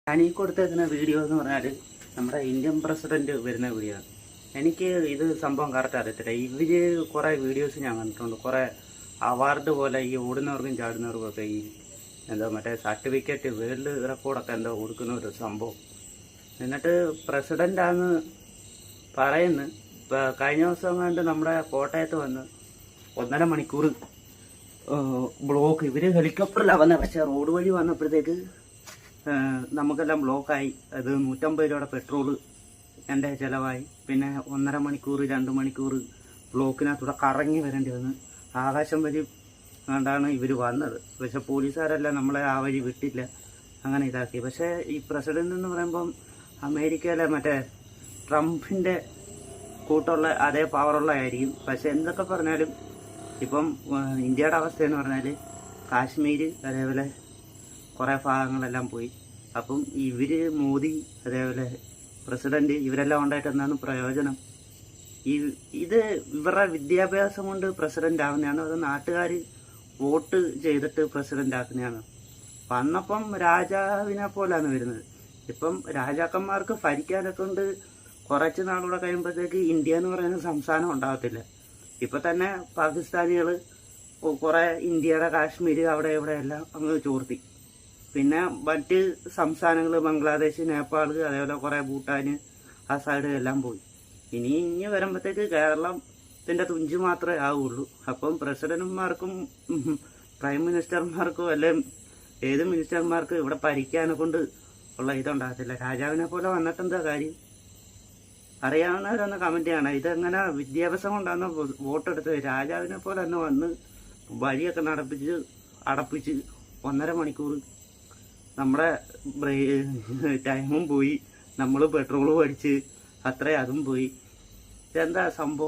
ഞാൻ ഈ കൊടുത്തേക്കുന്ന വീഡിയോ എന്ന് പറഞ്ഞാൽ നമ്മുടെ ഇന്ത്യൻ പ്രസിഡന്റ് വരുന്ന വീഡിയോ ആണ്. എനിക്ക് ഇത് സംഭവം കറക്റ്റ് അറിയത്തില്ല. ഇവര് കുറേ വീഡിയോസ് ഞാൻ കണ്ടിട്ടുണ്ട്. കുറേ അവാർഡ് പോലെ ഈ ഓടുന്നവർക്കും ചാടുന്നവർക്കും ഒക്കെ ഈ എന്തോ മറ്റേ സർട്ടിഫിക്കറ്റ് വേൾഡ് റെക്കോർഡൊക്കെ എന്തോ കൊടുക്കുന്ന ഒരു സംഭവം. എന്നിട്ട് പ്രസിഡന്റാന്ന് പറയുന്നു. കഴിഞ്ഞ ദിവസം കണ്ട് നമ്മുടെ കോട്ടയത്ത് വന്ന് 1.5 മണിക്കൂർ ബ്ലോക്ക്. ഇവര് ഹെലികോപ്റ്ററിലാണ് വന്നത്. പക്ഷേ റോഡ് വഴി വന്നപ്പോഴത്തേക്ക് നമുക്കെല്ലാം ബ്ലോക്കായി. അത് 150 രൂപയുടെ പെട്രോള് എൻ്റെ ചിലവായി. പിന്നെ 1.5 മണിക്കൂർ 2 മണിക്കൂർ ബ്ലോക്കിനകത്തൂടെ കറങ്ങി വരേണ്ടി വന്ന്. ആകാശം വഴി കണ്ടാണ് ഇവർ വന്നത്. പക്ഷെ പോലീസുകാരെല്ലാം നമ്മളെ ആ വഴി വിട്ടില്ല, അങ്ങനെ ഇതാക്കി. പക്ഷേ ഈ പ്രസിഡന്റ് എന്ന് പറയുമ്പം അമേരിക്കയിലെ മറ്റേ ട്രംപിൻ്റെ കൂട്ടുള്ള അതേ പവറുള്ള ആയിരിക്കും. പക്ഷെ എന്തൊക്കെ പറഞ്ഞാലും ഇപ്പം ഇന്ത്യയുടെ അവസ്ഥ എന്ന് പറഞ്ഞാൽ കാശ്മീർ അതേപോലെ കുറേ ഭാഗങ്ങളെല്ലാം പോയി. അപ്പം ഇവര് മോദി അതേപോലെ പ്രസിഡന്റ് ഇവരെല്ലാം ഉണ്ടായിട്ട് എന്താണ് പ്രയോജനം? ഇത് ഇവരുടെ വിദ്യാഭ്യാസം കൊണ്ട് പ്രസിഡന്റ് ആകുന്നതാണ്, അത് നാട്ടുകാർ വോട്ട് ചെയ്തിട്ട് പ്രസിഡന്റ് ആക്കുന്നതാണ്. വന്നപ്പം രാജാവിനെ പോലാണ് വരുന്നത്. ഇപ്പം രാജാക്കന്മാർക്ക് ഭരിക്കാനൊക്കെ കൊണ്ട് കുറച്ച് നാളുകൂടെ കഴിയുമ്പോഴത്തേക്ക് ഇന്ത്യ എന്ന് പറയുന്ന സംസ്ഥാനം ഉണ്ടാകത്തില്ല. ഇപ്പം തന്നെ പാകിസ്ഥാനികൾ കുറേ ഇന്ത്യയുടെ കാശ്മീർ അവിടെ ഇവിടെ എല്ലാം അങ്ങ് ചോർത്തി. പിന്നെ മറ്റ് സംസ്ഥാനങ്ങൾ ബംഗ്ലാദേശ്, നേപ്പാൾ, അതേപോലെ കുറേ ഭൂട്ടാൻ ആ സൈഡ് എല്ലാം പോയി. ഇനി വരുമ്പോഴത്തേക്ക് കേരളത്തിൻ്റെ തുഞ്ച് മാത്രമേ ആവുള്ളൂ. അപ്പം പ്രസിഡന്റുമാർക്കും പ്രൈം മിനിസ്റ്റർമാർക്കും അല്ലെങ്കിൽ ഏത് മിനിസ്റ്റർമാർക്കും ഇവിടെ ഭരിക്കാനെ കൊണ്ട് ഉള്ള ഇതുണ്ടാകത്തില്ല. രാജാവിനെ പോലെ വന്നിട്ടെന്താ കാര്യം? അറിയാവുന്നവരൊന്ന് കമന്റ് ചെയ്യണം. ഇതെങ്ങനെ വിദ്യാഭ്യാസം കൊണ്ടാണ് വോട്ടെടുത്തത്? രാജാവിനെ പോലെ തന്നെ വന്ന് വഴിയൊക്കെ അടപ്പിച്ച് 1.5 മണിക്കൂർ നമ്മുടെ ടൈമും പോയി, നമ്മൾ പെട്രോളും അടിച്ച് അത്രയും അതും പോയി. ഇതെന്താ സംഭവം?